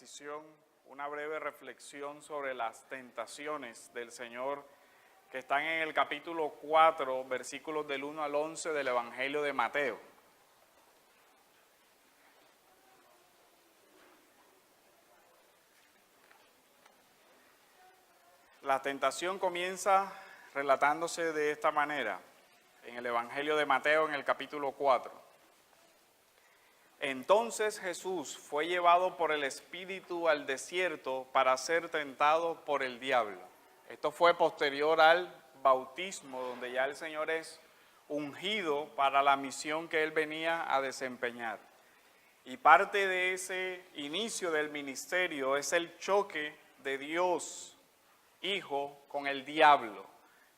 transición, una breve reflexión sobre las tentaciones del Señor que están en el capítulo 4, versículos del 1 al 11 del Evangelio de Mateo. La tentación comienza relatándose de esta manera en el Evangelio de Mateo en el capítulo 4. Entonces Jesús fue llevado por el Espíritu al desierto para ser tentado por el diablo. Esto fue posterior al bautismo, donde ya el Señor es ungido para la misión que Él venía a desempeñar. Y parte de ese inicio del ministerio es el choque de Dios, Hijo, con el diablo.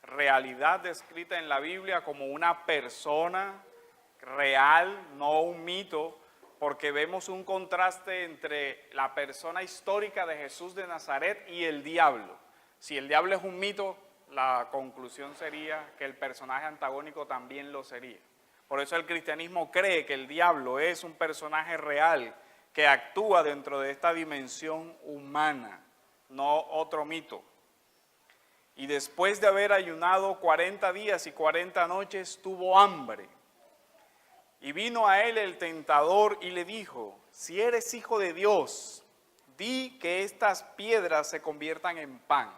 Realidad descrita en la Biblia como una persona real, no un mito, porque vemos un contraste entre la persona histórica de Jesús de Nazaret y el diablo. Si el diablo es un mito, la conclusión sería que el personaje antagónico también lo sería. Por eso el cristianismo cree que el diablo es un personaje real que actúa dentro de esta dimensión humana, no otro mito. Y después de haber ayunado 40 días y 40 noches, tuvo hambre. Y vino a él el tentador y le dijo: si eres hijo de Dios, di que estas piedras se conviertan en pan.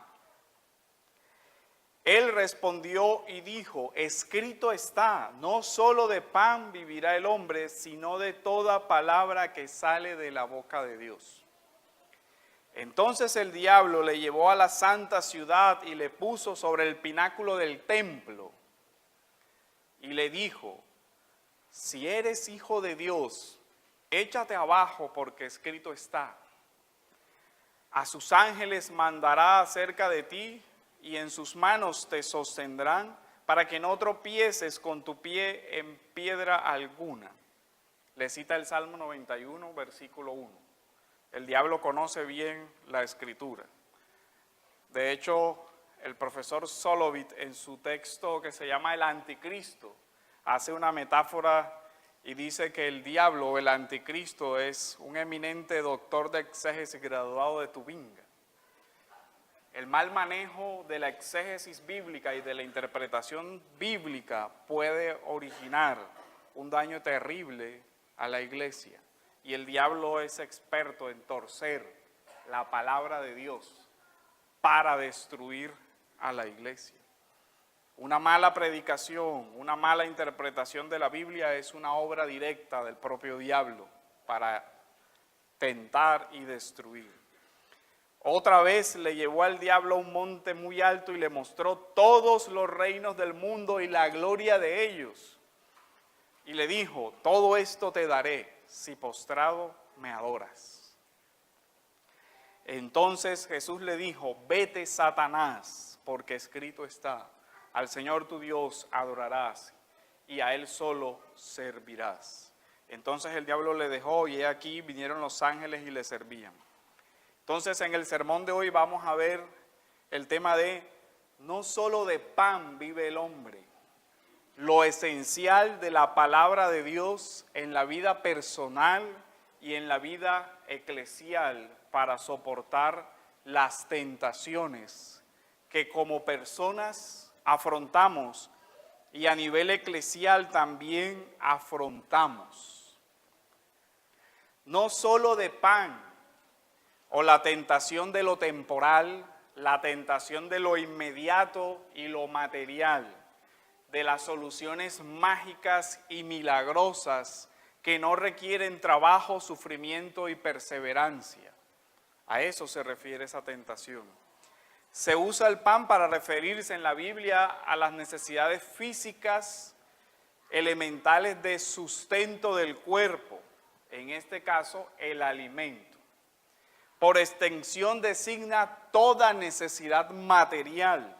Él respondió y dijo: escrito está, no solo de pan vivirá el hombre, sino de toda palabra que sale de la boca de Dios. Entonces el diablo le llevó a la santa ciudad y le puso sobre el pináculo del templo y le dijo: si eres hijo de Dios, échate abajo, porque escrito está: a sus ángeles mandará acerca de ti, y en sus manos te sostendrán, para que no tropieces con tu pie en piedra alguna. Le cita el Salmo 91, versículo 1. El diablo conoce bien la Escritura. De hecho, el profesor Solovit, en su texto que se llama El Anticristo, hace una metáfora y dice que el diablo, el anticristo, es un eminente doctor de exégesis graduado de Tubinga. El mal manejo de la exégesis bíblica y de la interpretación bíblica puede originar un daño terrible a la iglesia. Y el diablo es experto en torcer la palabra de Dios para destruir a la iglesia. Una mala predicación, una mala interpretación de la Biblia es una obra directa del propio diablo para tentar y destruir. Otra vez le llevó al diablo a un monte muy alto y le mostró todos los reinos del mundo y la gloria de ellos. Y le dijo: todo esto te daré si postrado me adoras. Entonces Jesús le dijo: vete, Satanás, porque escrito está: al Señor tu Dios adorarás y a Él solo servirás. Entonces el diablo le dejó y he aquí vinieron los ángeles y le servían. Entonces en el sermón de hoy vamos a ver el tema de no solo de pan vive el hombre, lo esencial de la palabra de Dios en la vida personal y en la vida eclesial para soportar las tentaciones que como personas afrontamos y a nivel eclesial también afrontamos. No solo de pan o la tentación de lo temporal, la tentación de lo inmediato y lo material, de las soluciones mágicas y milagrosas que no requieren trabajo, sufrimiento y perseverancia. A eso se refiere esa tentación. Se usa el pan para referirse en la Biblia a las necesidades físicas elementales de sustento del cuerpo, en este caso el alimento. Por extensión designa toda necesidad material.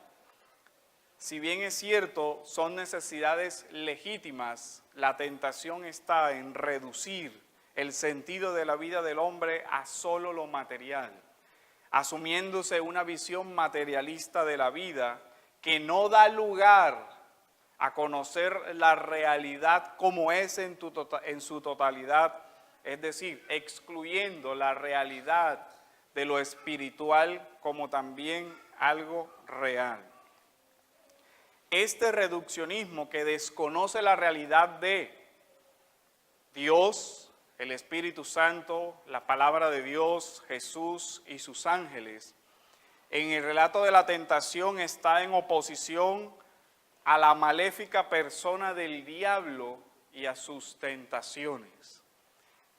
Si bien es cierto, son necesidades legítimas, la tentación está en reducir el sentido de la vida del hombre a solo lo material, asumiéndose una visión materialista de la vida que no da lugar a conocer la realidad como es en su totalidad es decir, excluyendo la realidad de lo espiritual como también algo real. Este reduccionismo que desconoce la realidad de Dios, el Espíritu Santo, la palabra de Dios, Jesús y sus ángeles, en el relato de la tentación está en oposición a la maléfica persona del diablo y a sus tentaciones,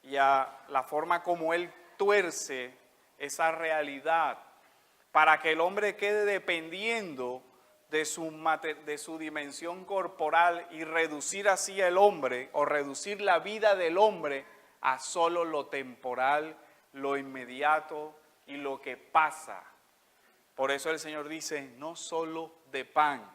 y a la forma como él tuerce esa realidad para que el hombre quede dependiendo de su dimensión corporal y reducir así el hombre o reducir la vida del hombre a solo lo temporal, lo inmediato y lo que pasa. Por eso el Señor dice, no solo de pan,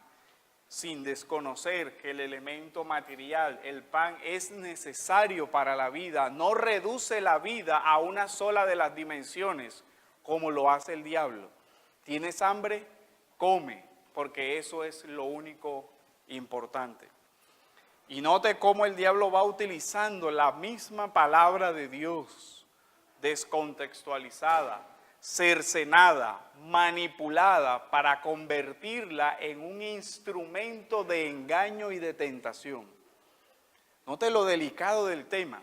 sin desconocer que el elemento material, el pan, es necesario para la vida, no reduce la vida a una sola de las dimensiones, como lo hace el diablo. ¿Tienes hambre? Come, porque eso es lo único importante. Y note cómo el diablo va utilizando la misma palabra de Dios, descontextualizada, cercenada, manipulada, para convertirla en un instrumento de engaño y de tentación. Note lo delicado del tema.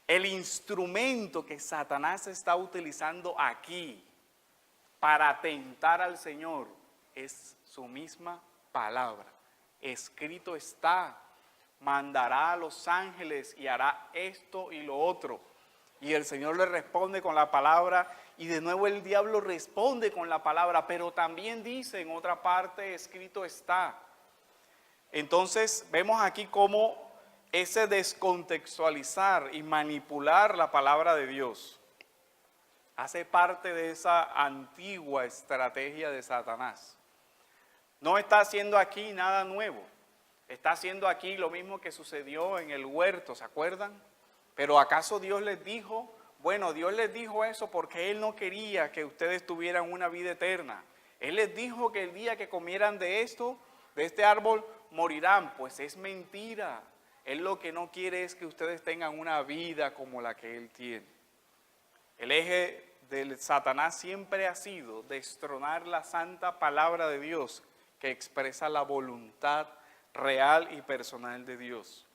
El instrumento que Satanás está utilizando aquí para tentar al Señor es su misma palabra. Escrito está, mandará a los ángeles y hará esto y lo otro. Y el Señor le responde con la palabra, y de nuevo el diablo responde con la palabra, pero también dice en otra parte, escrito está. Entonces vemos aquí cómo ese descontextualizar y manipular la palabra de Dios hace parte de esa antigua estrategia de Satanás. No está haciendo aquí nada nuevo, está haciendo aquí lo mismo que sucedió en el huerto, ¿se acuerdan? Pero ¿acaso Dios les dijo? Bueno, Dios les dijo eso porque Él no quería que ustedes tuvieran una vida eterna. Él les dijo que el día que comieran de esto, de este árbol, morirán. Pues es mentira. Él lo que no quiere es que ustedes tengan una vida como la que Él tiene. El eje del Satanás siempre ha sido destronar la santa palabra de Dios que expresa la voluntad real y personal de Dios.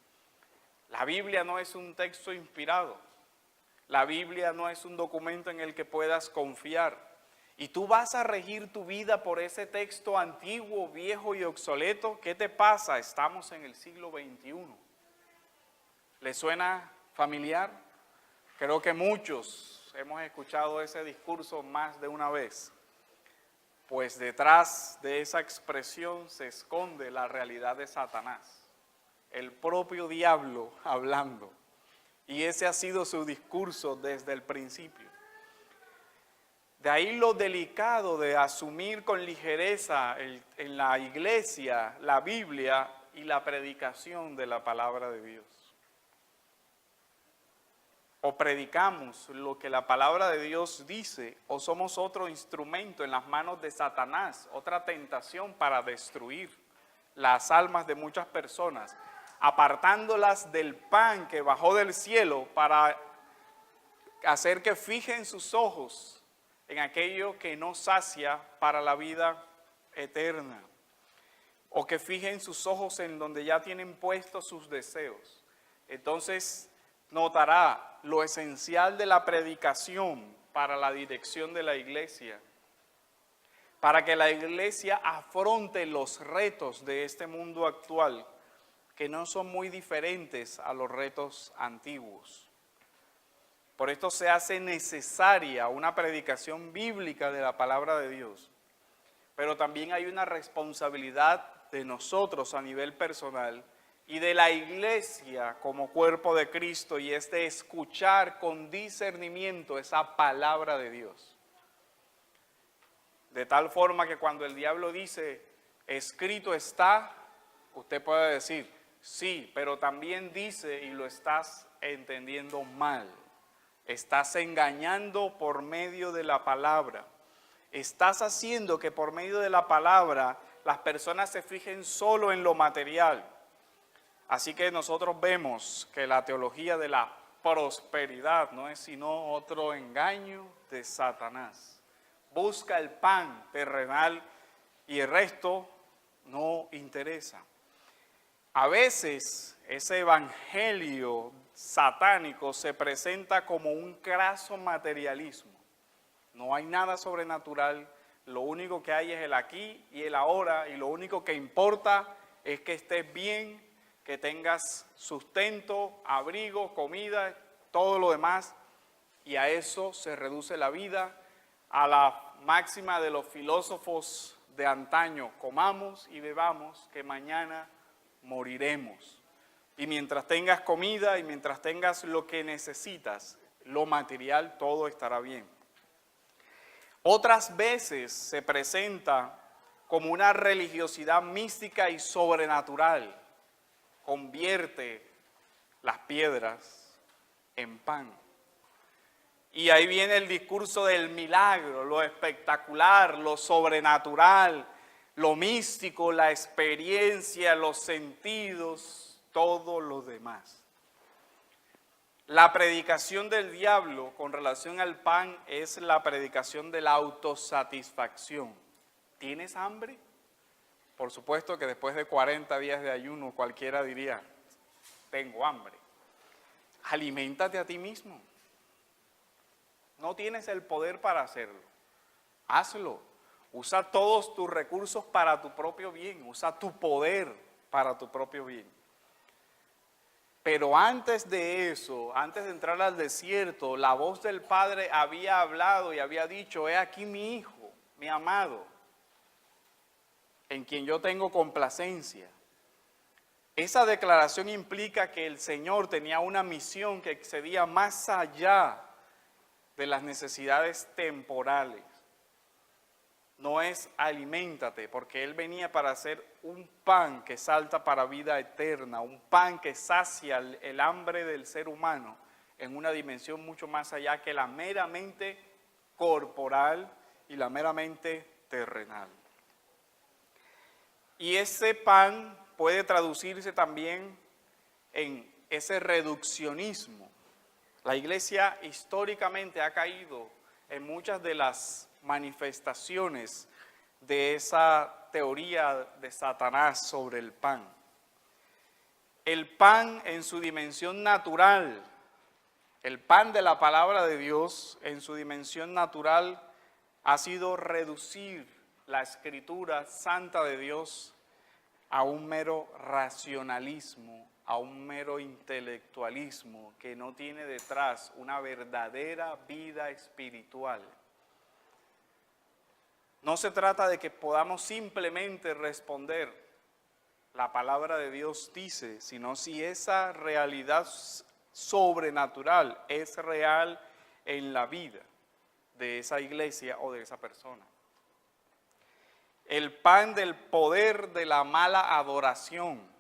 La Biblia no es un texto inspirado. La Biblia no es un documento en el que puedas confiar. Y tú vas a regir tu vida por ese texto antiguo, viejo y obsoleto. ¿Qué te pasa? Estamos en el siglo XXI. ¿Le suena familiar? Creo que muchos hemos escuchado ese discurso más de una vez. Pues detrás de esa expresión se esconde la realidad de Satanás. El propio diablo hablando. Y ese ha sido su discurso desde el principio. De ahí lo delicado de asumir con ligereza en la iglesia la Biblia y la predicación de la palabra de Dios. O predicamos lo que la palabra de Dios dice, o somos otro instrumento en las manos de Satanás, otra tentación para destruir las almas de muchas personas, apartándolas del pan que bajó del cielo para hacer que fijen sus ojos en aquello que no sacia para la vida eterna, o que fijen sus ojos en donde ya tienen puestos sus deseos. Entonces notará lo esencial de la predicación para la dirección de la iglesia, para que la iglesia afronte los retos de este mundo actual, que no son muy diferentes a los retos antiguos. Por esto se hace necesaria una predicación bíblica de la palabra de Dios, pero también hay una responsabilidad de nosotros a nivel personal y de la iglesia como cuerpo de Cristo, y es de escuchar con discernimiento esa palabra de Dios. De tal forma que cuando el diablo dice, escrito está, usted puede decir, sí, pero también dice y lo estás entendiendo mal. Estás engañando por medio de la palabra. Estás haciendo que por medio de la palabra las personas se fijen solo en lo material. Así que nosotros vemos que la teología de la prosperidad no es sino otro engaño de Satanás. Busca el pan terrenal y el resto no interesa. A veces ese evangelio satánico se presenta como un craso materialismo. No hay nada sobrenatural, lo único que hay es el aquí y el ahora, y lo único que importa es que estés bien, que tengas sustento, abrigo, comida, todo lo demás, y a eso se reduce la vida, a la máxima de los filósofos de antaño: comamos y bebamos, que mañana moriremos. Y mientras tengas comida y mientras tengas lo que necesitas, lo material, todo estará bien. Otras veces se presenta como una religiosidad mística y sobrenatural. Convierte las piedras en pan. Y ahí viene el discurso del milagro, lo espectacular, lo sobrenatural, lo místico, la experiencia, los sentidos, todo lo demás. La predicación del diablo con relación al pan es la predicación de la autosatisfacción. ¿Tienes hambre? Por supuesto que después de 40 días de ayuno cualquiera diría: tengo hambre. Aliméntate a ti mismo. No tienes el poder para hacerlo. Hazlo. Usa todos tus recursos para tu propio bien. Usa tu poder para tu propio bien. Pero antes de eso, antes de entrar al desierto, la voz del Padre había hablado y había dicho: he aquí mi hijo, mi amado, en quien yo tengo complacencia. Esa declaración implica que el Señor tenía una misión que excedía más allá de las necesidades temporales. No es aliméntate, porque Él venía para hacer un pan que salta para vida eterna, un pan que sacia el hambre del ser humano en una dimensión mucho más allá que la meramente corporal y la meramente terrenal. Y ese pan puede traducirse también en ese reduccionismo. La iglesia históricamente ha caído en muchas de las manifestaciones de esa teoría de Satanás sobre el pan. El pan en su dimensión natural, el pan de la palabra de Dios en su dimensión natural ha sido reducir la escritura santa de Dios a un mero racionalismo, a un mero intelectualismo que no tiene detrás una verdadera vida espiritual. No se trata de que podamos simplemente responder, la palabra de Dios dice, sino si esa realidad sobrenatural es real en la vida de esa iglesia o de esa persona. El pan del poder de la mala adoración.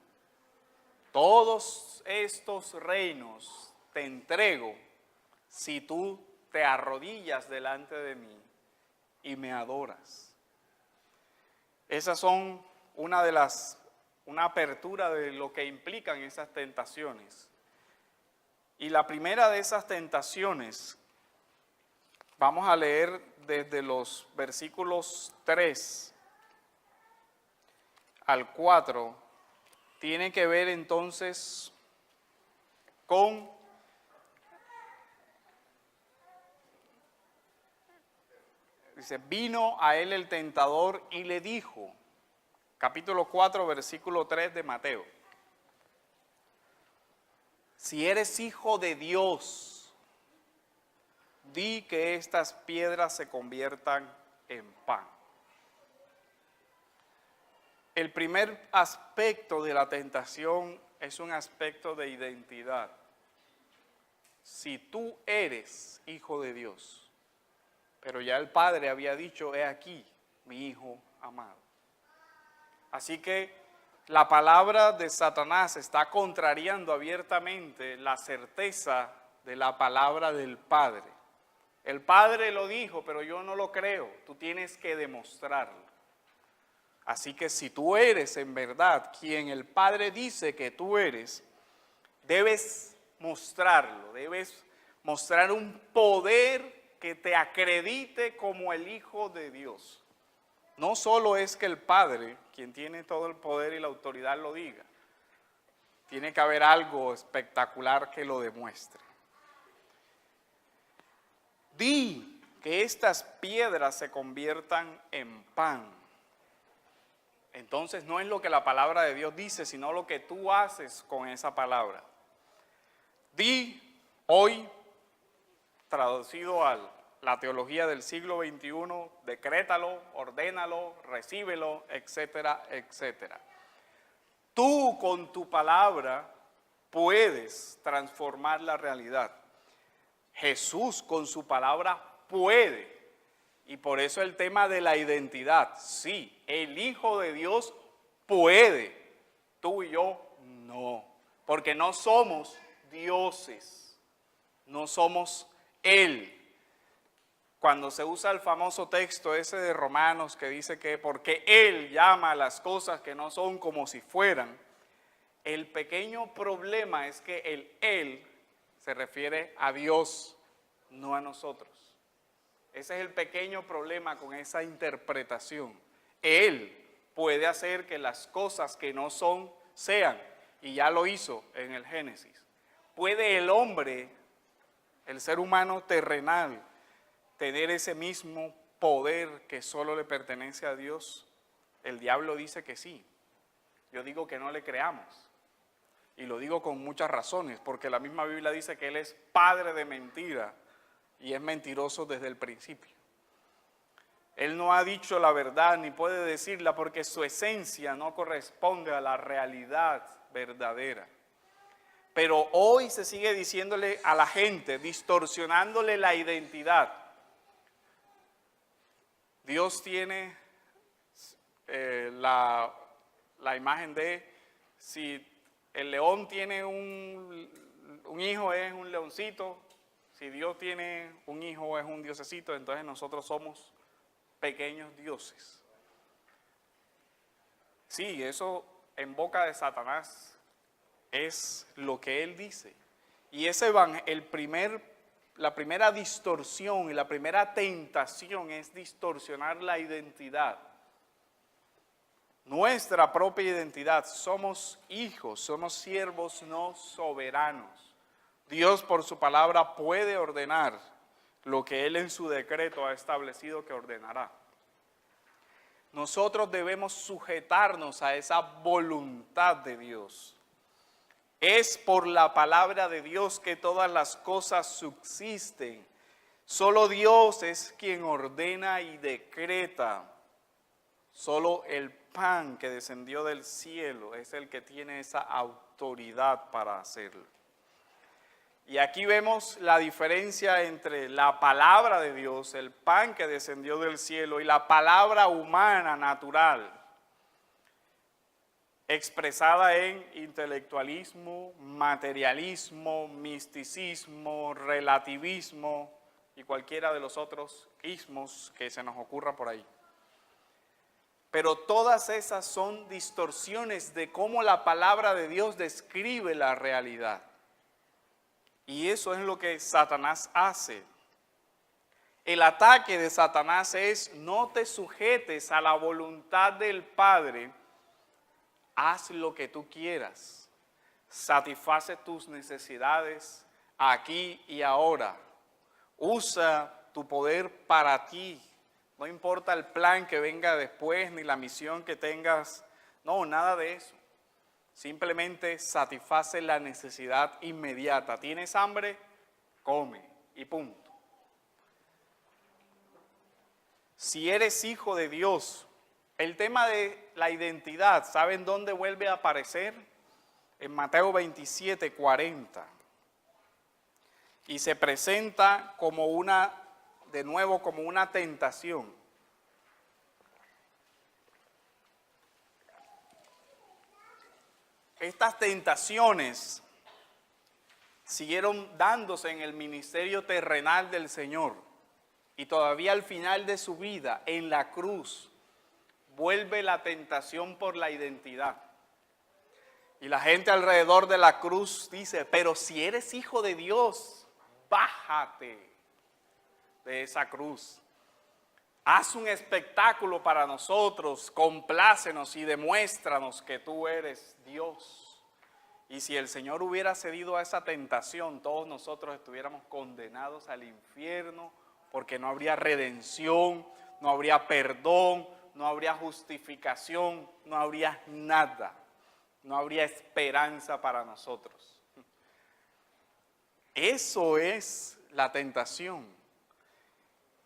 Todos estos reinos te entrego si tú te arrodillas delante de mí y me adoras. Esas son una apertura de lo que implican esas tentaciones. Y la primera de esas tentaciones, vamos a leer desde los versículos 3 al 4, tiene que ver entonces con dice, vino a él el tentador y le dijo, capítulo 4, versículo 3 de Mateo, si eres hijo de Dios, di que estas piedras se conviertan en pan. El primer aspecto de la tentación es un aspecto de identidad. Si tú eres hijo de Dios, pero ya el Padre había dicho, he aquí mi hijo amado. Así que la palabra de Satanás está contrariando abiertamente la certeza de la palabra del Padre. El Padre lo dijo, pero yo no lo creo, tú tienes que demostrarlo. Así que si tú eres en verdad quien el Padre dice que tú eres, debes mostrarlo, debes mostrar un poder que te acredite como el Hijo de Dios. No solo es que el Padre, quien tiene todo el poder y la autoridad, lo diga. Tiene que haber algo espectacular que lo demuestre. Di que estas piedras se conviertan en pan. Entonces no es lo que la palabra de Dios dice, sino lo que tú haces con esa palabra. Di hoy, traducido a la teología del siglo XXI, decrétalo, ordénalo, recíbelo, etcétera, etcétera. Tú con tu palabra puedes transformar la realidad. Jesús con su palabra puede. Y por eso el tema de la identidad. Sí, el Hijo de Dios puede. Tú y yo no. Porque no somos dioses. No somos Él. Cuando se usa el famoso texto ese de Romanos que dice que porque Él llama a las cosas que no son como si fueran, el pequeño problema es que el Él se refiere a Dios, no a nosotros. Ese es el pequeño problema con esa interpretación. Él puede hacer que las cosas que no son, sean, y ya lo hizo en el Génesis. ¿Puede el hombre, el ser humano terrenal, tener ese mismo poder que solo le pertenece a Dios? El diablo dice que sí. Yo digo que no le creamos. Y lo digo con muchas razones, porque la misma Biblia dice que Él es padre de mentira y es mentiroso desde el principio. Él no ha dicho la verdad ni puede decirla porque su esencia no corresponde a la realidad verdadera. Pero hoy se sigue diciéndole a la gente, distorsionándole la identidad. Dios tiene la imagen de, si el león tiene un hijo, es un leoncito. Si Dios tiene un hijo, es un diosecito. Entonces nosotros somos pequeños dioses. Sí, eso en boca de Satanás es lo que él dice. Y ese la primera distorsión y la primera tentación es distorsionar la identidad. Nuestra propia identidad. Somos hijos, somos siervos no soberanos. Dios por su palabra puede ordenar lo que Él en su decreto ha establecido que ordenará. Nosotros debemos sujetarnos a esa voluntad de Dios. Es por la palabra de Dios que todas las cosas subsisten. Solo Dios es quien ordena y decreta. Solo el pan que descendió del cielo es el que tiene esa autoridad para hacerlo. Y aquí vemos la diferencia entre la palabra de Dios, el pan que descendió del cielo, y la palabra humana, natural, expresada en intelectualismo, materialismo, misticismo, relativismo y cualquiera de los otros ismos que se nos ocurra por ahí. Pero todas esas son distorsiones de cómo la palabra de Dios describe la realidad. Y eso es lo que Satanás hace. El ataque de Satanás es: no te sujetes a la voluntad del Padre, haz lo que tú quieras, satisface tus necesidades aquí y ahora, usa tu poder para ti, no importa el plan que venga después ni la misión que tengas, no, nada de eso. Simplemente satisface la necesidad inmediata. ¿Tienes hambre? Come y punto. Si eres hijo de Dios, el tema de la identidad, ¿saben dónde vuelve a aparecer? En Mateo 27, 40. Y se presenta como de nuevo como una tentación. Estas tentaciones siguieron dándose en el ministerio terrenal del Señor, y todavía al final de su vida, en la cruz, vuelve la tentación por la identidad. Y la gente alrededor de la cruz dice, pero si eres hijo de Dios, bájate de esa cruz. Haz un espectáculo para nosotros, complácenos y demuéstranos que tú eres Dios. Y si el Señor hubiera cedido a esa tentación, todos nosotros estuviéramos condenados al infierno, porque no habría redención, no habría perdón, no habría justificación, no habría nada, no habría esperanza para nosotros. Eso es la tentación.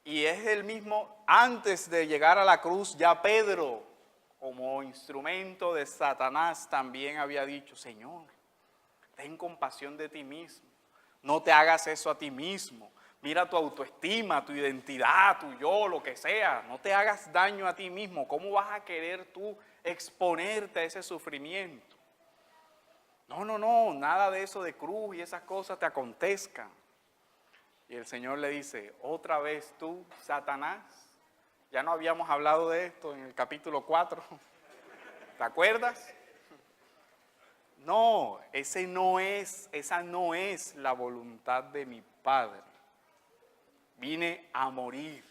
Y es el mismo, antes de llegar a la cruz, ya Pedro, como instrumento de Satanás, también había dicho, Señor, ten compasión de ti mismo, no te hagas eso a ti mismo, mira tu autoestima, tu identidad, tu yo, lo que sea, no te hagas daño a ti mismo, ¿cómo vas a querer tú exponerte a ese sufrimiento? No, nada de eso de cruz y esas cosas te acontezcan. Y el Señor le dice, otra vez tú, Satanás, ya no habíamos hablado de esto en el capítulo 4, ¿te acuerdas? No, esa no es la voluntad de mi Padre. Vine a morir.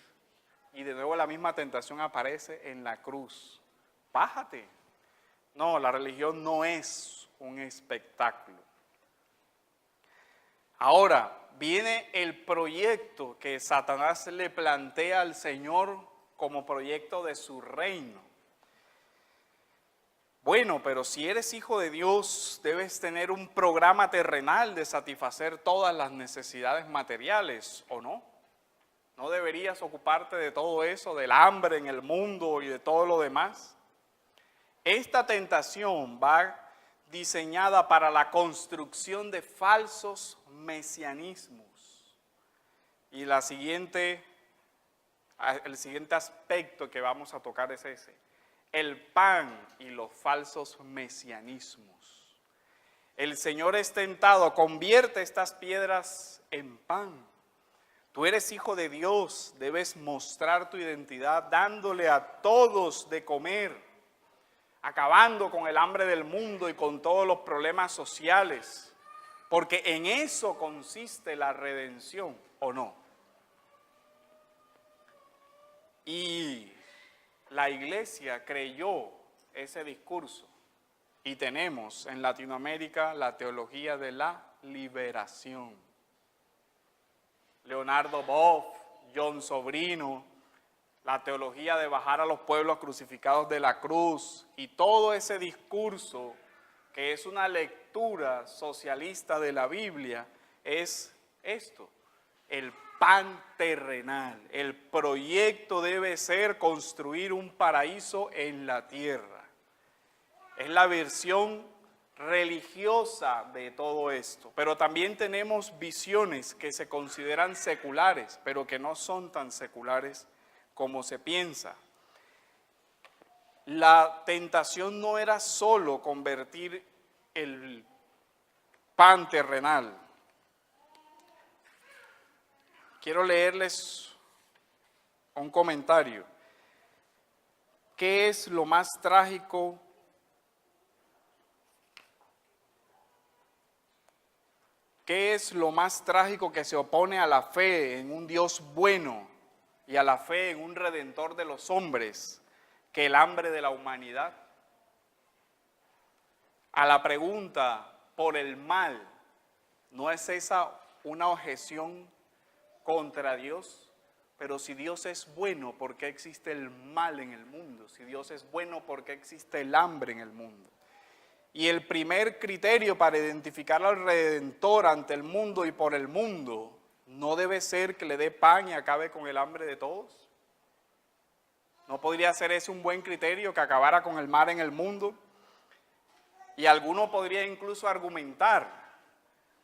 Y de nuevo la misma tentación aparece en la cruz. Bájate. No, la religión no es un espectáculo. Ahora, viene el proyecto que Satanás le plantea al Señor como proyecto de su reino. Bueno, pero si eres hijo de Dios, debes tener un programa terrenal de satisfacer todas las necesidades materiales, ¿o no? ¿No deberías ocuparte de todo eso, del hambre en el mundo y de todo lo demás? Esta tentación va diseñada para la construcción de falsos mesianismos. Y el siguiente aspecto que vamos a tocar es ese: el pan y los falsos mesianismos. El Señor es tentado, convierte estas piedras en pan. Tú eres hijo de Dios, debes mostrar tu identidad dándole a todos de comer, acabando con el hambre del mundo y con todos los problemas sociales, porque en eso consiste la redención, ¿o no? Y la iglesia creyó ese discurso y tenemos en Latinoamérica la teología de la liberación. Leonardo Boff, John Sobrino, la teología de bajar a los pueblos crucificados de la cruz y todo ese discurso que es una lectura socialista de la Biblia es esto: el pan terrenal. El proyecto debe ser construir un paraíso en la tierra. Es la versión religiosa de todo esto, pero también tenemos visiones que se consideran seculares, pero que no son tan seculares como se piensa. La tentación no era solo convertir el pan terrenal. Quiero leerles un comentario. ¿Qué es lo más trágico? ¿Qué es lo más trágico que se opone a la fe en un Dios bueno y a la fe en un Redentor de los hombres que el hambre de la humanidad? A la pregunta por el mal, ¿no es esa una objeción contra Dios? Pero si Dios es bueno, ¿por qué existe el mal en el mundo? Si Dios es bueno, ¿por qué existe el hambre en el mundo? Y el primer criterio para identificar al Redentor ante el mundo y por el mundo no debe ser que le dé pan y acabe con el hambre de todos. ¿No podría ser ese un buen criterio, que acabara con el mal en el mundo? Y alguno podría incluso argumentar: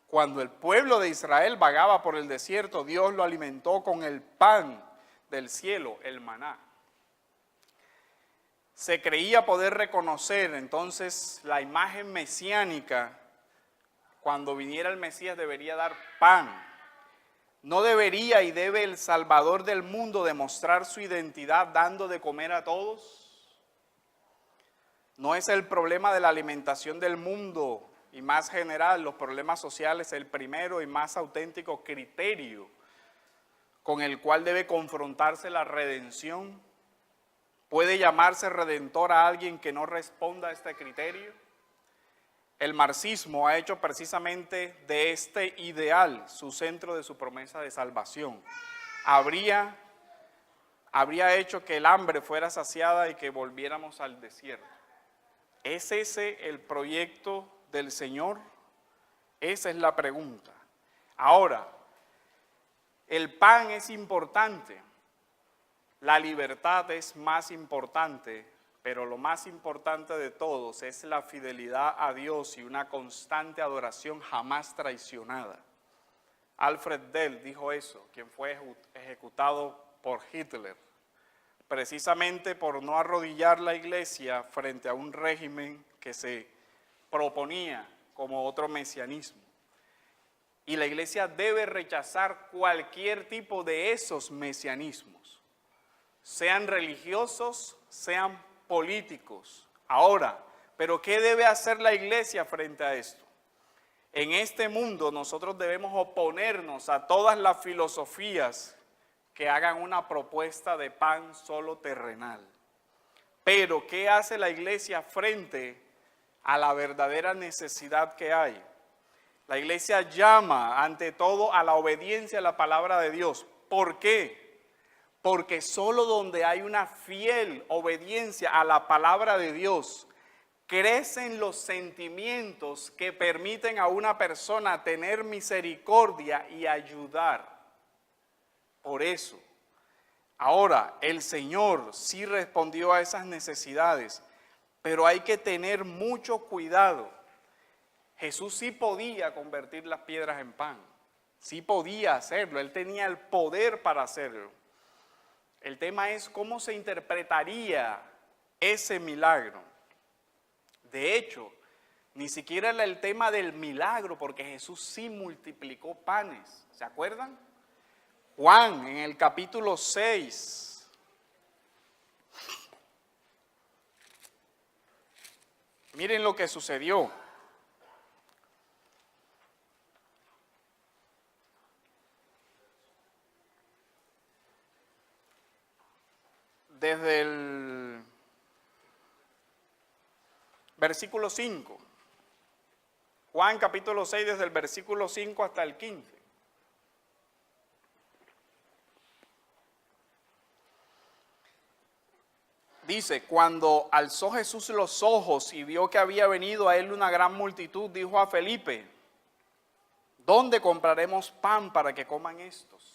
cuando el pueblo de Israel vagaba por el desierto, Dios lo alimentó con el pan del cielo, el maná. Se creía poder reconocer entonces la imagen mesiánica. Cuando viniera el Mesías debería dar pan. ¿No debería y debe el Salvador del mundo demostrar su identidad dando de comer a todos? No es el problema de la alimentación del mundo y más general, los problemas sociales, el primero y más auténtico criterio con el cual debe confrontarse la redención. ¿Puede llamarse redentor a alguien que no responda a este criterio? El marxismo ha hecho precisamente de este ideal su centro de su promesa de salvación. Habría hecho que el hambre fuera saciada y que volviéramos al desierto. ¿Es ese el proyecto del Señor? Esa es la pregunta. Ahora, el pan es importante, la libertad es más importante, pero lo más importante de todos es la fidelidad a Dios y una constante adoración jamás traicionada. Alfred Dell dijo eso, quien fue ejecutado por Hitler, precisamente por no arrodillar la iglesia frente a un régimen que se proponía como otro mesianismo. Y la iglesia debe rechazar cualquier tipo de esos mesianismos, sean religiosos, sean políticos. Ahora, ¿pero qué debe hacer la iglesia frente a esto? En este mundo nosotros debemos oponernos a todas las filosofías que hagan una propuesta de pan solo terrenal. Pero, ¿qué hace la iglesia frente a la verdadera necesidad que hay? La iglesia llama ante todo a la obediencia a la palabra de Dios. ¿Por qué? Porque solo donde hay una fiel obediencia a la palabra de Dios, crecen los sentimientos que permiten a una persona tener misericordia y ayudar. Por eso, ahora el Señor sí respondió a esas necesidades, pero hay que tener mucho cuidado. Jesús sí podía convertir las piedras en pan, sí podía hacerlo, Él tenía el poder para hacerlo. El tema es cómo se interpretaría ese milagro. De hecho, ni siquiera era el tema del milagro, porque Jesús sí multiplicó panes, ¿se acuerdan? Juan, en el capítulo 6, miren lo que sucedió. Desde el versículo 5, Juan capítulo 6, desde el versículo 5 hasta el 15. Dice, cuando alzó Jesús los ojos y vio que había venido a él una gran multitud, dijo a Felipe, ¿dónde compraremos pan para que coman estos?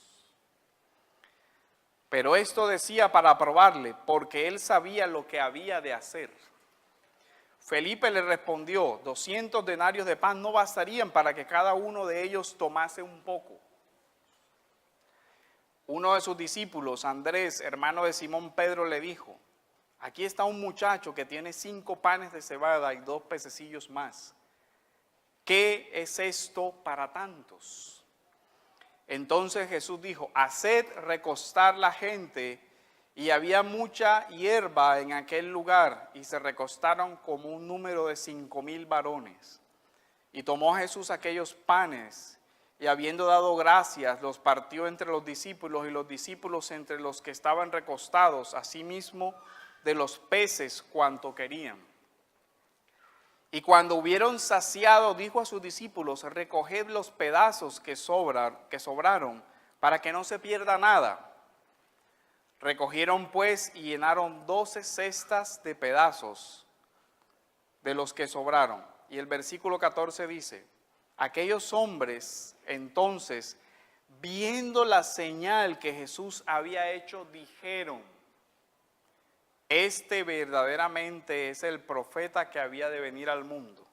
Pero esto decía para probarle, porque él sabía lo que había de hacer. Felipe le respondió, 200 denarios de pan no bastarían para que cada uno de ellos tomase un poco. Uno de sus discípulos, Andrés, hermano de Simón Pedro, le dijo, aquí está un muchacho que tiene 5 panes de cebada y 2 pececillos más. ¿Qué es esto para tantos? Entonces Jesús dijo, haced recostar la gente, y había mucha hierba en aquel lugar, y se recostaron como un número de 5,000 varones. Y tomó Jesús aquellos panes, y habiendo dado gracias, los partió entre los discípulos, y los discípulos entre los que estaban recostados, asimismo de los peces cuanto querían. Y cuando hubieron saciado, dijo a sus discípulos, recoged los pedazos que sobraron, para que no se pierda nada. Recogieron pues y llenaron 12 cestas de pedazos de los que sobraron. Y el versículo 14 dice, aquellos hombres entonces, viendo la señal que Jesús había hecho, dijeron, este verdaderamente es el profeta que había de venir al mundo.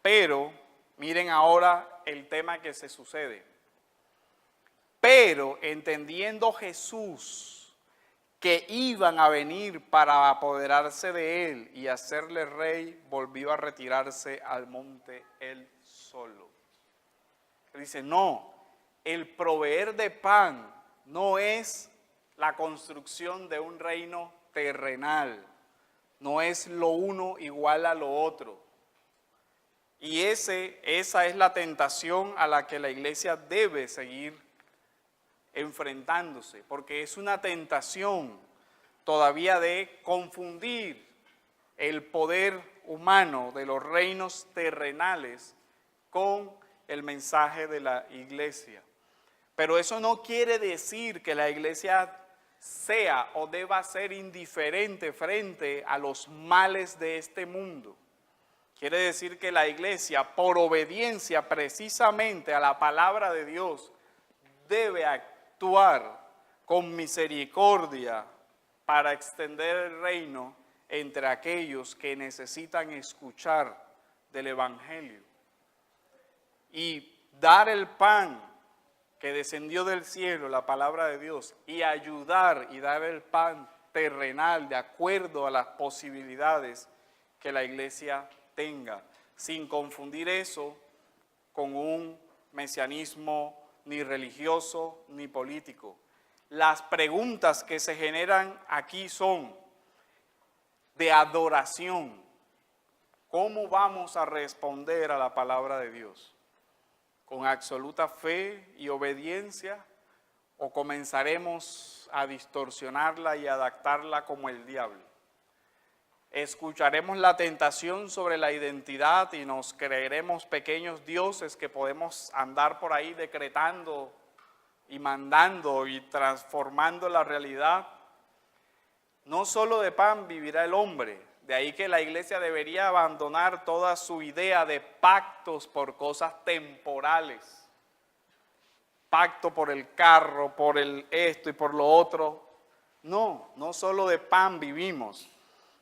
Pero, miren ahora el tema que se sucede. Pero, entendiendo Jesús que iban a venir para apoderarse de él y hacerle rey, volvió a retirarse al monte él solo. Dice, no, el proveer de pan no es la construcción de un reino terrenal. no es lo uno igual a lo otro. Y esa es la tentación a la que la iglesia debe seguir enfrentándose, porque es una tentación todavía de confundir el poder humano de los reinos terrenales con el mensaje de la iglesia. Pero eso no quiere decir que la iglesia sea o deba ser indiferente frente a los males de este mundo. Quiere decir que la iglesia, por obediencia precisamente a la palabra de Dios, debe actuar con misericordia para extender el reino entre aquellos que necesitan escuchar del Evangelio. Y dar el pan que descendió del cielo, la palabra de Dios, y ayudar y dar el pan terrenal de acuerdo a las posibilidades que la iglesia tenga, sin confundir eso con un mesianismo ni religioso ni político. Las preguntas que se generan aquí son de adoración. ¿Cómo vamos a responder a la palabra de Dios? ¿Con absoluta fe y obediencia? ¿O comenzaremos a distorsionarla y adaptarla como el diablo? Escucharemos la tentación sobre la identidad y nos creeremos pequeños dioses que podemos andar por ahí decretando y mandando y transformando la realidad. No solo de pan vivirá el hombre, de ahí que la iglesia debería abandonar toda su idea de pactos por cosas temporales. Pacto por el carro, por el esto y por lo otro. No solo de pan vivimos.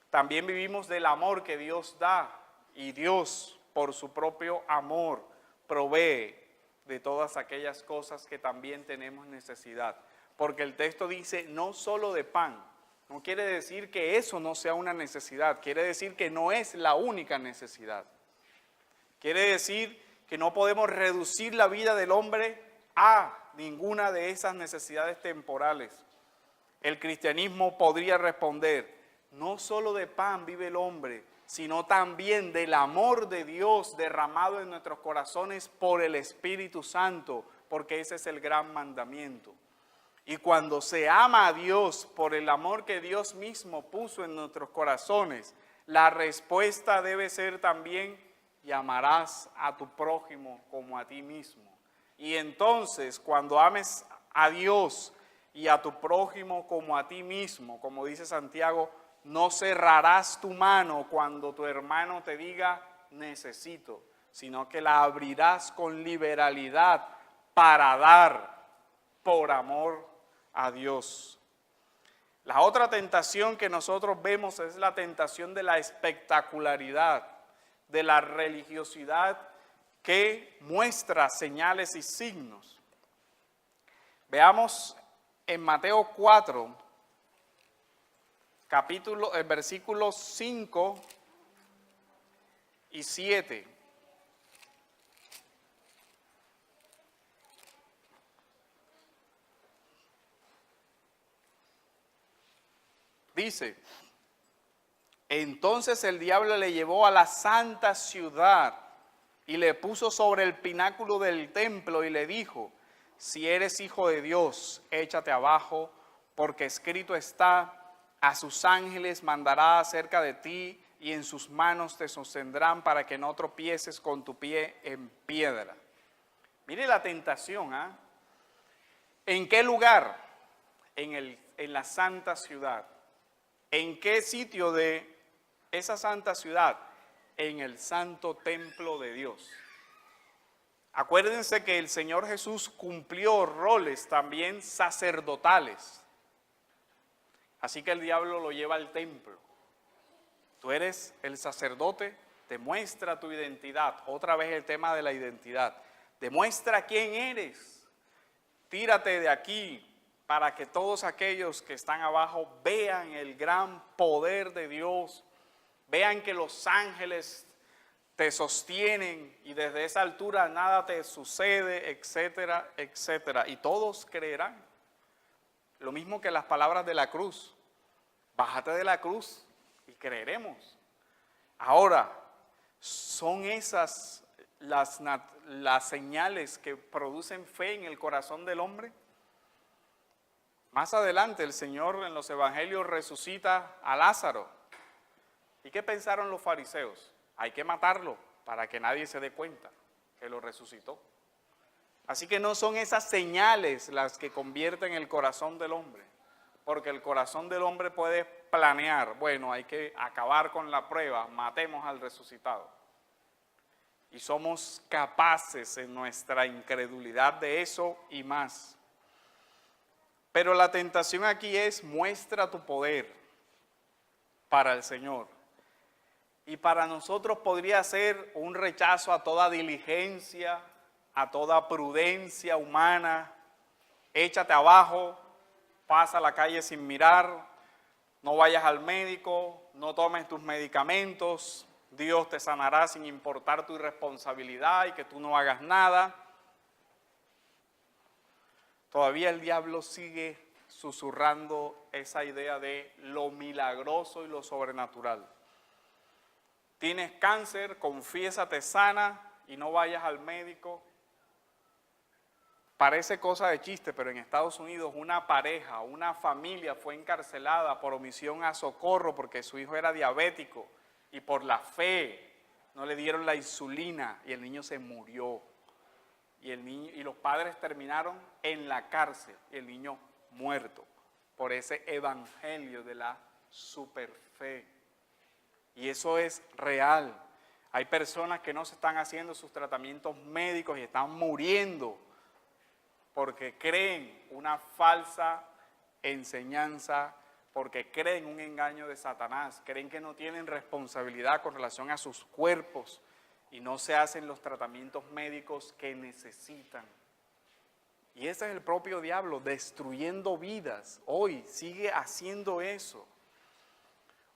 También vivimos del amor que Dios da, y Dios, por su propio amor, provee de todas aquellas cosas que también tenemos necesidad. Porque el texto dice no solo de pan, no quiere decir que eso no sea una necesidad, quiere decir que no es la única necesidad. Quiere decir que no podemos reducir la vida del hombre a ninguna de esas necesidades temporales. El cristianismo podría responder: no solo de pan vive el hombre, sino también del amor de Dios derramado en nuestros corazones por el Espíritu Santo, porque ese es el gran mandamiento. Y cuando se ama a Dios por el amor que Dios mismo puso en nuestros corazones, la respuesta debe ser también: y amarás a tu prójimo como a ti mismo. Y entonces, cuando ames a Dios y a tu prójimo como a ti mismo, como dice Santiago, no cerrarás tu mano cuando tu hermano te diga necesito, sino que la abrirás con liberalidad para dar por amor a Dios. La otra tentación que nosotros vemos es la tentación de la espectacularidad, de la religiosidad que muestra señales y signos. Veamos en Mateo 4, versículos 5 y 7. Dice: entonces el diablo le llevó a la santa ciudad y le puso sobre el pináculo del templo y le dijo: si eres hijo de Dios, échate abajo, porque escrito está: a sus ángeles mandará acerca de ti, y en sus manos te sostendrán para que no tropieces con tu pie en piedra. Mire la tentación, ¿ah? ¿En qué lugar? En la santa ciudad. ¿En qué sitio de esa santa ciudad? En el santo templo de Dios. Acuérdense que el Señor Jesús cumplió roles también sacerdotales. Así que el diablo lo lleva al templo. Tú eres el sacerdote, demuestra tu identidad. Otra vez el tema de la identidad. Demuestra quién eres. Tírate de aquí para que todos aquellos que están abajo vean el gran poder de Dios. Vean que los ángeles te sostienen y desde esa altura nada te sucede, etcétera, etcétera. Y todos creerán. Lo mismo que las palabras de la cruz. Bájate de la cruz, y creeremos. Ahora, ¿son esas las señales que producen fe en el corazón del hombre? Más adelante el Señor en los evangelios resucita a Lázaro. ¿Y qué pensaron los fariseos? Hay que matarlo para que nadie se dé cuenta que lo resucitó. Así que no son esas señales las que convierten el corazón del hombre, porque el corazón del hombre puede planear, bueno, hay que acabar con la prueba, matemos al resucitado. Y somos capaces en nuestra incredulidad de eso y más. Pero la tentación aquí es: muestra tu poder para el Señor. Y para nosotros podría ser un rechazo a toda diligencia, a toda prudencia humana. Échate abajo, pasa la calle sin mirar, no vayas al médico, no tomes tus medicamentos, Dios te sanará sin importar tu irresponsabilidad y que tú no hagas nada. Todavía el diablo sigue susurrando esa idea de lo milagroso y lo sobrenatural. Tienes cáncer, confiésate sana y no vayas al médico. Parece cosa de chiste, pero en Estados Unidos una pareja, una familia fue encarcelada por omisión a socorro porque su hijo era diabético y por la fe no le dieron la insulina y el niño se murió. Y los padres terminaron en la cárcel y el niño muerto por ese evangelio de la superfe. Y eso es real. Hay personas que no se están haciendo sus tratamientos médicos y están muriendo porque creen una falsa enseñanza, porque creen un engaño de Satanás, creen que no tienen responsabilidad con relación a sus cuerpos y no se hacen los tratamientos médicos que necesitan. Y ese es el propio diablo, destruyendo vidas. Hoy sigue haciendo eso.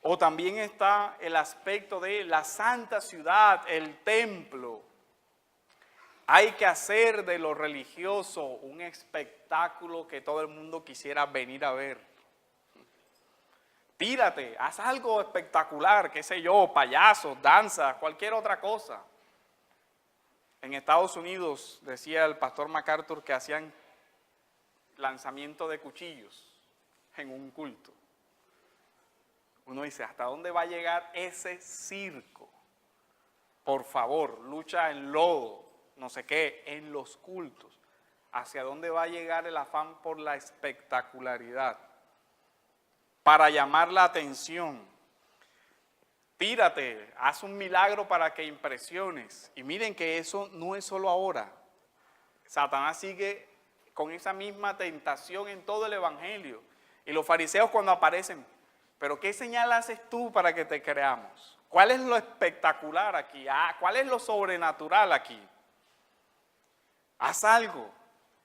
O también está el aspecto de la santa ciudad, el templo. Hay que hacer de lo religioso un espectáculo que todo el mundo quisiera venir a ver. Tírate, haz algo espectacular, qué sé yo, payasos, danza, cualquier otra cosa. En Estados Unidos, decía el pastor MacArthur, que hacían lanzamiento de cuchillos en un culto. Uno dice, ¿hasta dónde va a llegar ese circo? Por favor, lucha en lodo, no sé qué, en los cultos. ¿Hacia dónde va a llegar el afán por la espectacularidad? Para llamar la atención. Tírate, haz un milagro para que impresiones. Y miren que eso no es solo ahora. Satanás sigue con esa misma tentación en todo el evangelio. Y los fariseos cuando aparecen, ¿pero qué señal haces tú para que te creamos? ¿Cuál es lo espectacular aquí? ¿Cuál es lo sobrenatural aquí? Haz algo.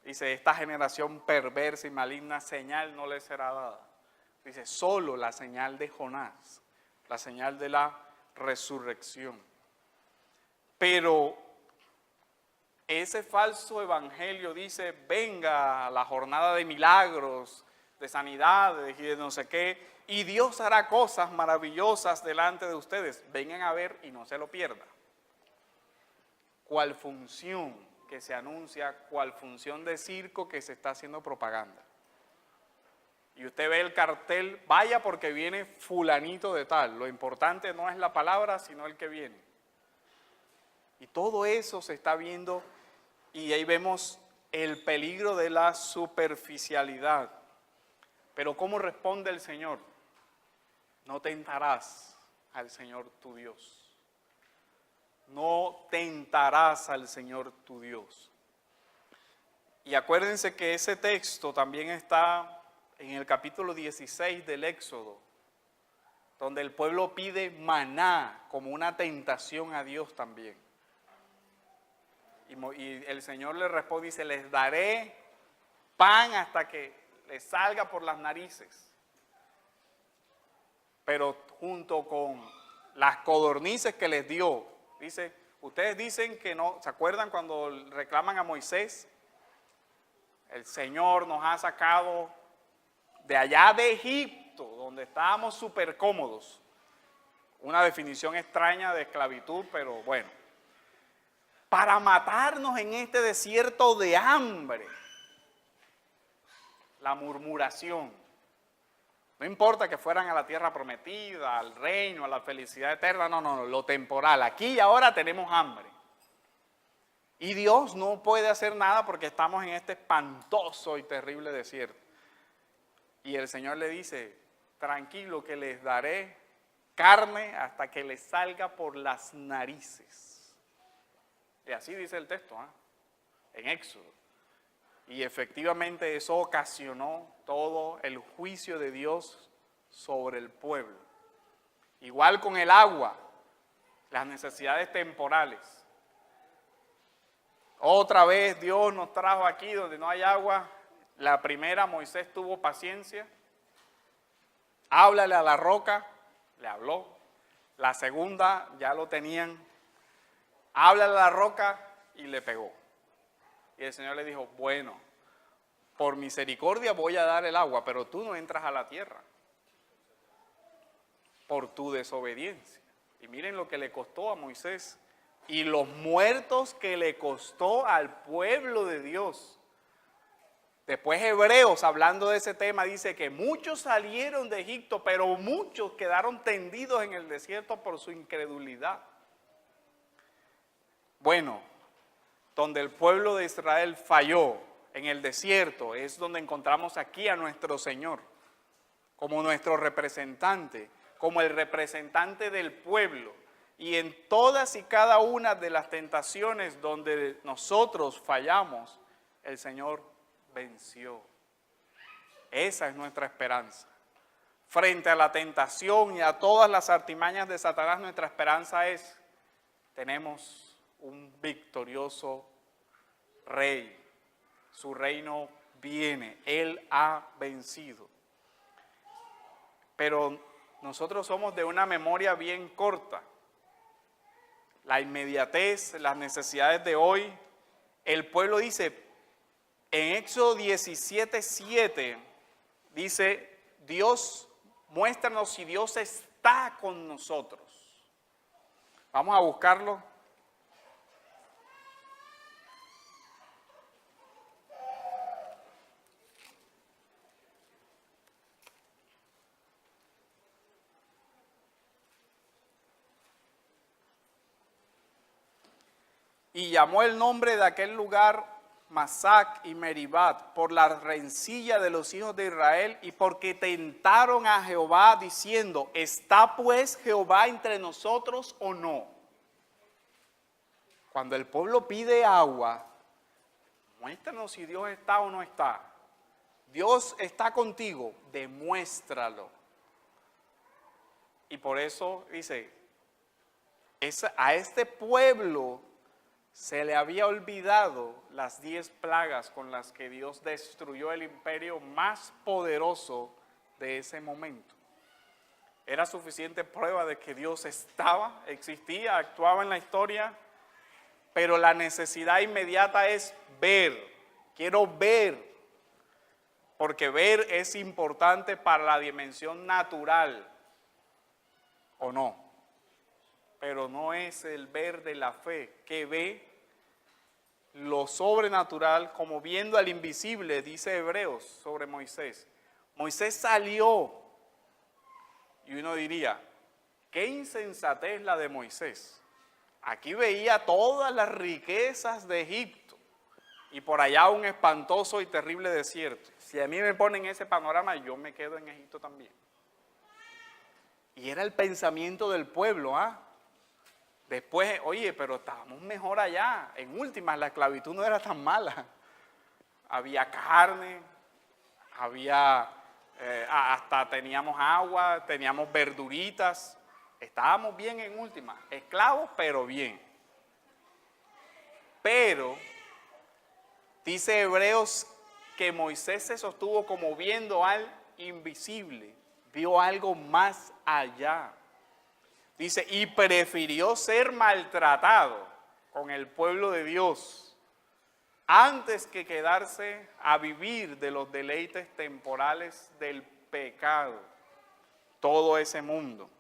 Dice, esta generación perversa y maligna, señal no le será dada. Dice, solo la señal de Jonás, la señal de la resurrección. Pero ese falso evangelio dice, venga la jornada de milagros, de sanidades y de no sé qué, y Dios hará cosas maravillosas delante de ustedes. Vengan a ver y no se lo pierdan. ¿Cuál función que se anuncia? ¿Cuál función de circo que se está haciendo propaganda? Y usted ve el cartel, vaya porque viene fulanito de tal. Lo importante no es la palabra, sino el que viene. Y todo eso se está viendo y ahí vemos el peligro de la superficialidad. Pero ¿cómo responde el Señor? No tentarás al Señor tu Dios. No tentarás al Señor tu Dios. Y acuérdense que ese texto también está en el capítulo 16 del Éxodo, donde el pueblo pide maná como una tentación a Dios también. Y el Señor le responde y dice, les daré pan hasta que les salga por las narices. Pero junto con las codornices que les dio, dice, ustedes dicen que no, ¿se acuerdan cuando reclaman a Moisés? El Señor nos ha sacado de allá de Egipto, donde estábamos súper cómodos, Una definición extraña de esclavitud, pero bueno. Para matarnos en este desierto de hambre. La murmuración. No importa que fueran a la tierra prometida, al reino, a la felicidad eterna, no, lo temporal. Aquí y ahora tenemos hambre. Y Dios no puede hacer nada porque estamos en este espantoso y terrible desierto. Y el Señor le dice, tranquilo que les daré carne hasta que les salga por las narices. Y así dice el texto, en Éxodo. Y efectivamente eso ocasionó todo el juicio de Dios sobre el pueblo. Igual con el agua, las necesidades temporales. Otra vez Dios nos trajo aquí donde no hay agua. La primera, Moisés tuvo paciencia. Háblale a la roca, le habló. La segunda, ya lo tenían. Háblale a la roca y le pegó. Y el Señor le dijo, bueno, por misericordia voy a dar el agua, pero tú no entras a la tierra por tu desobediencia. Y miren lo que le costó a Moisés y los muertos que le costó al pueblo de Dios. Después Hebreos, hablando de ese tema, dice que muchos salieron de Egipto, pero muchos quedaron tendidos en el desierto por su incredulidad. Bueno, donde el pueblo de Israel falló, en el desierto, es donde encontramos aquí a nuestro Señor, como nuestro representante, como el representante del pueblo. Y en todas y cada una de las tentaciones donde nosotros fallamos, el Señor venció. Esa es nuestra esperanza. Frente a la tentación y a todas las artimañas de Satanás, nuestra esperanza es, tenemos un victorioso rey. Su reino viene, Él ha vencido. Pero nosotros somos de una memoria bien corta. La inmediatez, las necesidades de hoy. El pueblo dice, en Éxodo 17:7, dice, Dios, muéstranos si Dios está con nosotros. Vamos a buscarlo. Y llamó el nombre de aquel lugar Masac y Meribat por la rencilla de los hijos de Israel y porque tentaron a Jehová diciendo, ¿está pues Jehová entre nosotros o no? Cuando el pueblo pide agua, muéstranos si Dios está o no está. Dios está contigo, demuéstralo. Y por eso dice, a este pueblo se le había olvidado las 10 plagas con las que Dios destruyó el imperio más poderoso de ese momento. Era suficiente prueba de que Dios estaba, existía, actuaba en la historia, pero la necesidad inmediata es ver. Quiero ver, porque ver es importante para la dimensión natural, ¿o no? Pero no es el ver de la fe, que ve lo sobrenatural como viendo al invisible, dice Hebreos sobre Moisés. Moisés salió y uno diría, qué insensatez la de Moisés. Aquí veía todas las riquezas de Egipto y por allá un espantoso y terrible desierto. Si a mí me ponen ese panorama, yo me quedo en Egipto también. Y era el pensamiento del pueblo, Después, oye, pero estábamos mejor allá. En últimas, la esclavitud no era tan mala. Había carne, había, hasta teníamos agua, teníamos verduritas. Estábamos bien en últimas. Esclavos, pero bien. Pero, dice Hebreos que Moisés se sostuvo como viendo al invisible. Vio algo más allá. Dice, y prefirió ser maltratado con el pueblo de Dios antes que quedarse a vivir de los deleites temporales del pecado, todo ese mundo.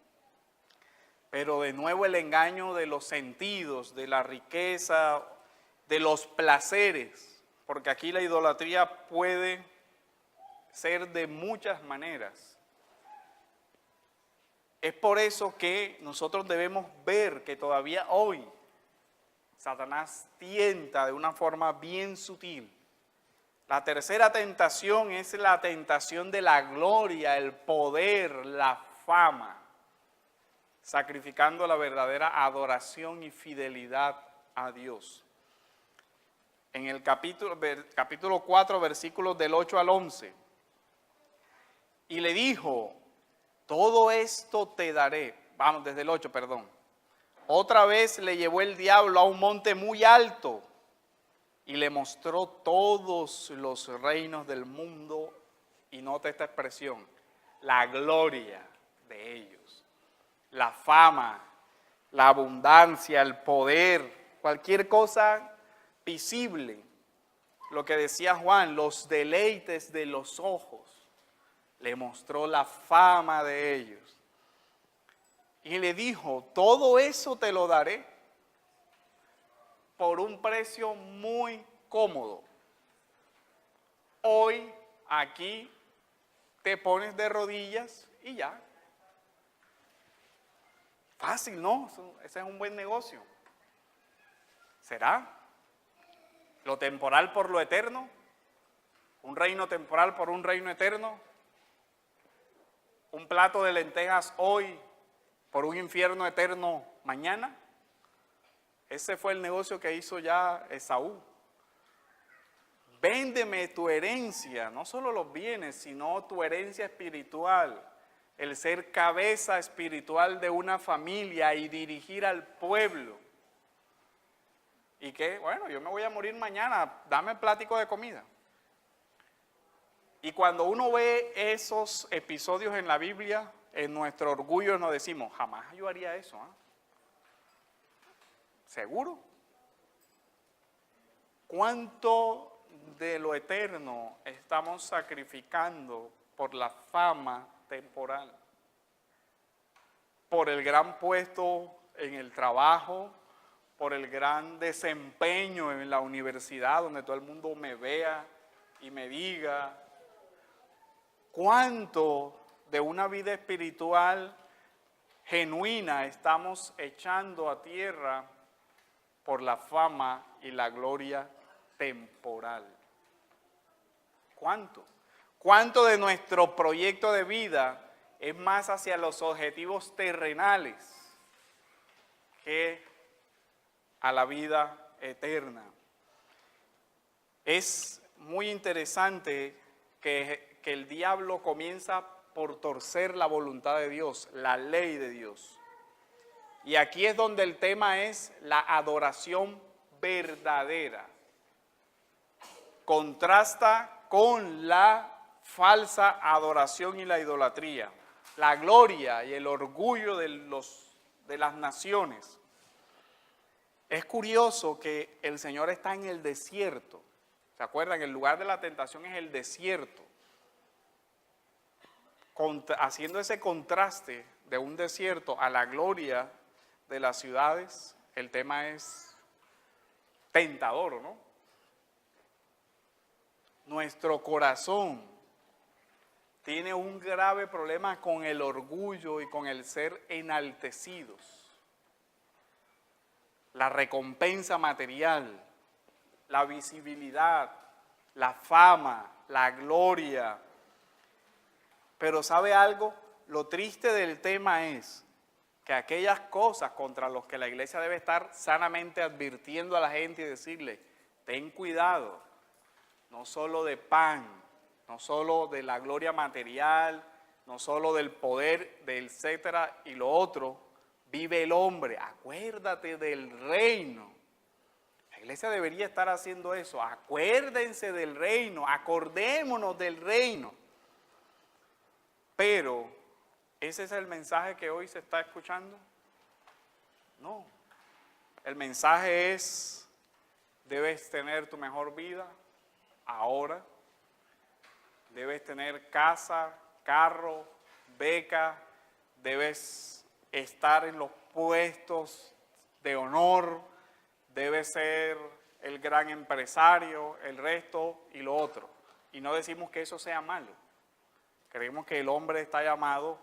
Pero de nuevo el engaño de los sentidos, de la riqueza, de los placeres, porque aquí la idolatría puede ser de muchas maneras. Es por eso que nosotros debemos ver que todavía hoy Satanás tienta de una forma bien sutil. La tercera tentación es la tentación de la gloria, el poder, la fama, sacrificando la verdadera adoración y fidelidad a Dios. En el capítulo 4, versículos del 8 al 11, y le dijo, todo esto te daré, vamos, desde el 8, perdón. Otra vez le llevó el diablo a un monte muy alto y le mostró todos los reinos del mundo, y nota esta expresión, la gloria de ellos, la fama, la abundancia, el poder, cualquier cosa visible. Lo que decía Juan, los deleites de los ojos. Le mostró la fama de ellos. Y le dijo, todo eso te lo daré por un precio muy cómodo. Hoy, aquí, te pones de rodillas y ya. Fácil, ¿no? Ese es un buen negocio. ¿Será? Lo temporal por lo eterno. Un reino temporal por un reino eterno. Un plato de lentejas hoy por un infierno eterno mañana. Ese fue el negocio que hizo ya Esaú. Véndeme tu herencia, no solo los bienes, sino tu herencia espiritual, el ser cabeza espiritual de una familia y dirigir al pueblo. Y que, bueno, yo me voy a morir mañana, dame el plático de comida. Y cuando uno ve esos episodios en la Biblia, en nuestro orgullo nos decimos, jamás yo haría eso. ¿Seguro? ¿Cuánto de lo eterno estamos sacrificando por la fama temporal? Por el gran puesto en el trabajo, por el gran desempeño en la universidad, donde todo el mundo me vea y me diga. ¿Cuánto de una vida espiritual genuina estamos echando a tierra por la fama y la gloria temporal? ¿Cuánto? ¿Cuánto de nuestro proyecto de vida es más hacia los objetivos terrenales que a la vida eterna? Es muy interesante que el diablo comienza por torcer la voluntad de Dios, la ley de Dios. Y aquí es donde el tema es la adoración verdadera. Contrasta con la falsa adoración y la idolatría, la gloria y el orgullo de las naciones. Es curioso que el Señor está en el desierto. ¿Se acuerdan? El lugar de la tentación es el desierto. Haciendo ese contraste de un desierto a la gloria de las ciudades, el tema es tentador, ¿no? Nuestro corazón tiene un grave problema con el orgullo y con el ser enaltecidos. La recompensa material, la visibilidad, la fama, la gloria. Pero ¿sabe algo? Lo triste del tema es que aquellas cosas contra las que la iglesia debe estar sanamente advirtiendo a la gente y decirle, ten cuidado, no solo de pan, no solo de la gloria material, no solo del poder, del etcétera y lo otro, vive el hombre, acuérdate del reino. La iglesia debería estar haciendo eso, acuérdense del reino, acordémonos del reino. Pero, ¿ese es el mensaje que hoy se está escuchando? No. El mensaje es, debes tener tu mejor vida ahora. Debes tener casa, carro, beca. Debes estar en los puestos de honor, debe ser el gran empresario, el resto y lo otro. Y no decimos que eso sea malo. Creemos que el hombre está llamado,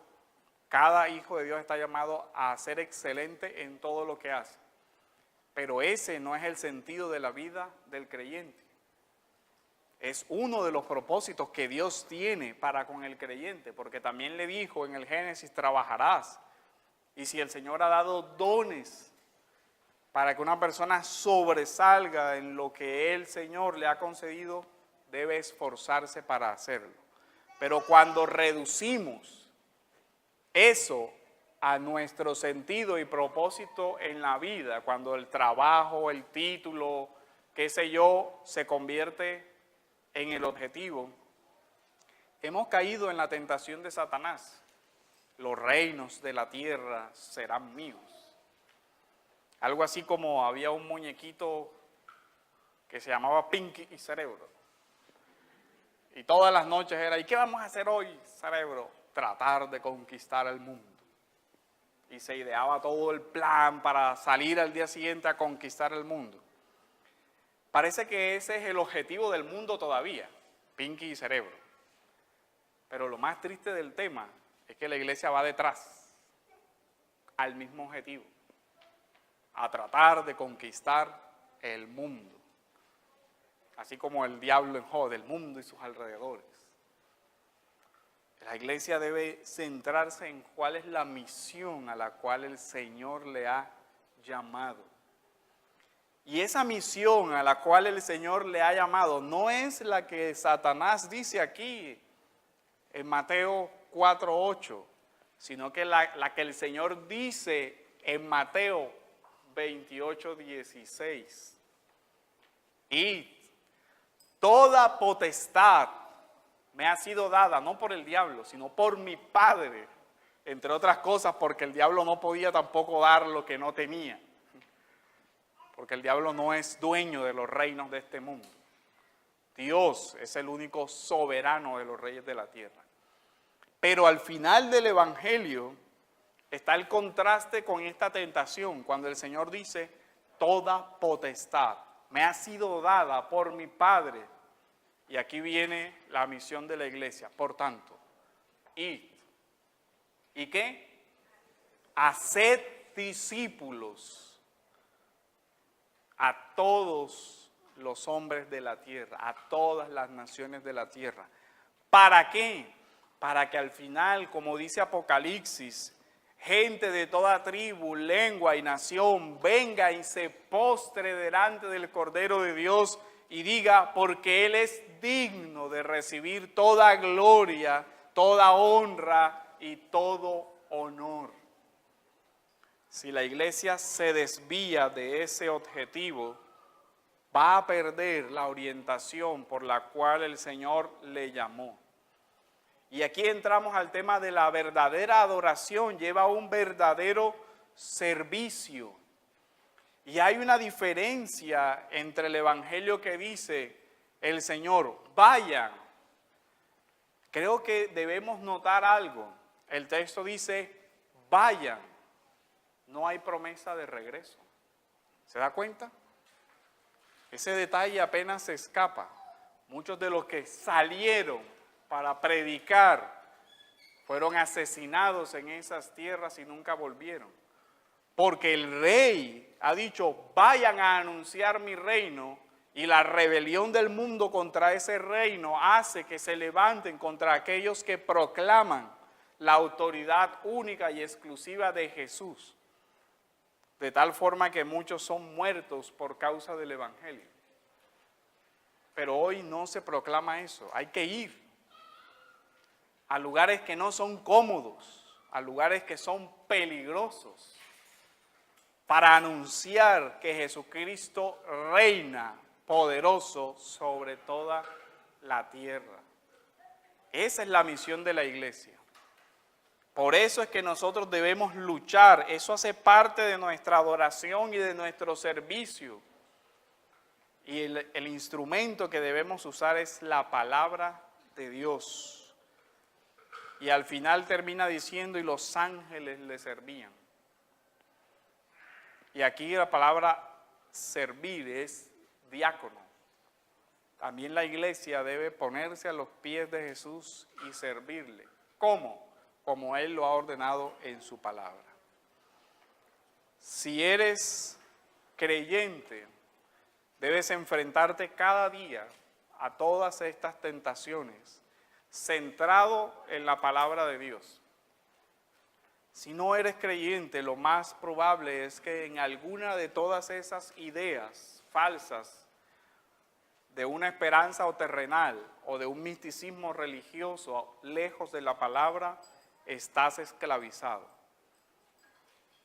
cada hijo de Dios está llamado a ser excelente en todo lo que hace. Pero ese no es el sentido de la vida del creyente. Es uno de los propósitos que Dios tiene para con el creyente, porque también le dijo en el Génesis, trabajarás. Y si el Señor ha dado dones para que una persona sobresalga en lo que el Señor le ha concedido, debe esforzarse para hacerlo. Pero cuando reducimos eso a nuestro sentido y propósito en la vida, cuando el trabajo, el título, qué sé yo, se convierte en el objetivo, hemos caído en la tentación de Satanás. Los reinos de la tierra serán míos. Algo así como había un muñequito que se llamaba Pinky y Cerebro. Y todas las noches era, ¿y qué vamos a hacer hoy, Cerebro? Tratar de conquistar el mundo. Y se ideaba todo el plan para salir al día siguiente a conquistar el mundo. Parece que ese es el objetivo del mundo todavía, Pinky y Cerebro. Pero lo más triste del tema es que la iglesia va detrás al mismo objetivo, a tratar de conquistar el mundo. Así como el diablo enjode el mundo y sus alrededores. La iglesia debe centrarse en cuál es la misión a la cual el Señor le ha llamado. Y esa misión a la cual el Señor le ha llamado no es la que Satanás dice aquí en Mateo 4:8, sino que la que el Señor dice en Mateo 28:16. Y toda potestad me ha sido dada, no por el diablo, sino por mi Padre, entre otras cosas, porque el diablo no podía tampoco dar lo que no tenía, porque el diablo no es dueño de los reinos de este mundo. Dios es el único soberano de los reyes de la tierra. Pero al final del Evangelio está el contraste con esta tentación, cuando el Señor dice, toda potestad me ha sido dada por mi Padre. Y aquí viene la misión de la iglesia. Por tanto, id. ¿Y qué? Haced discípulos a todos los hombres de la tierra, a todas las naciones de la tierra. ¿Para qué? Para que al final, como dice Apocalipsis, gente de toda tribu, lengua y nación venga y se postre delante del Cordero de Dios y diga, porque Él es digno de recibir toda gloria, toda honra y todo honor. Si la iglesia se desvía de ese objetivo, va a perder la orientación por la cual el Señor le llamó. Y aquí entramos al tema de la verdadera adoración, lleva un verdadero servicio. Y hay una diferencia entre el evangelio que dice el Señor, vayan. Creo que debemos notar algo. El texto dice, vayan. No hay promesa de regreso. ¿Se da cuenta? Ese detalle apenas se escapa. Muchos de los que salieron para predicar fueron asesinados en esas tierras y nunca volvieron. Porque el rey ha dicho, vayan a anunciar mi reino, y la rebelión del mundo contra ese reino hace que se levanten contra aquellos que proclaman la autoridad única y exclusiva de Jesús. De tal forma que muchos son muertos por causa del evangelio. Pero hoy no se proclama eso, hay que ir a lugares que no son cómodos, a lugares que son peligrosos, para anunciar que Jesucristo reina poderoso sobre toda la tierra. Esa es la misión de la iglesia. Por eso es que nosotros debemos luchar. Eso hace parte de nuestra adoración y de nuestro servicio. Y el instrumento que debemos usar es la palabra de Dios. Y al final termina diciendo, y los ángeles le servían. Y aquí la palabra servir es diácono. También la iglesia debe ponerse a los pies de Jesús y servirle. ¿Cómo? Como Él lo ha ordenado en su palabra. Si eres creyente, debes enfrentarte cada día a todas estas tentaciones, centrado en la palabra de Dios. Si no eres creyente, lo más probable es que en alguna de todas esas ideas falsas de una esperanza o terrenal o de un misticismo religioso lejos de la palabra, estás esclavizado.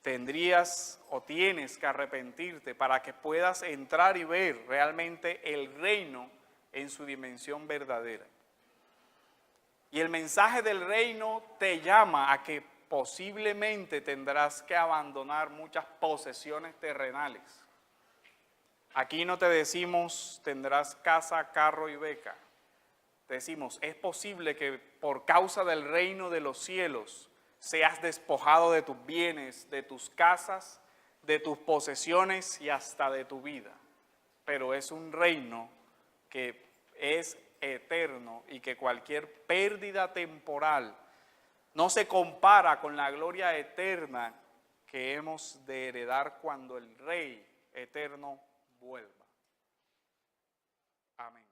Tendrías o tienes que arrepentirte para que puedas entrar y ver realmente el reino en su dimensión verdadera. Y el mensaje del reino te llama a que posiblemente tendrás que abandonar muchas posesiones terrenales. Aquí no te decimos tendrás casa, carro y beca. Te decimos, es posible que por causa del reino de los cielos seas despojado de tus bienes, de tus casas, de tus posesiones y hasta de tu vida. Pero es un reino que es eterno y que cualquier pérdida temporal no se compara con la gloria eterna que hemos de heredar cuando el Rey eterno vuelva. Amén.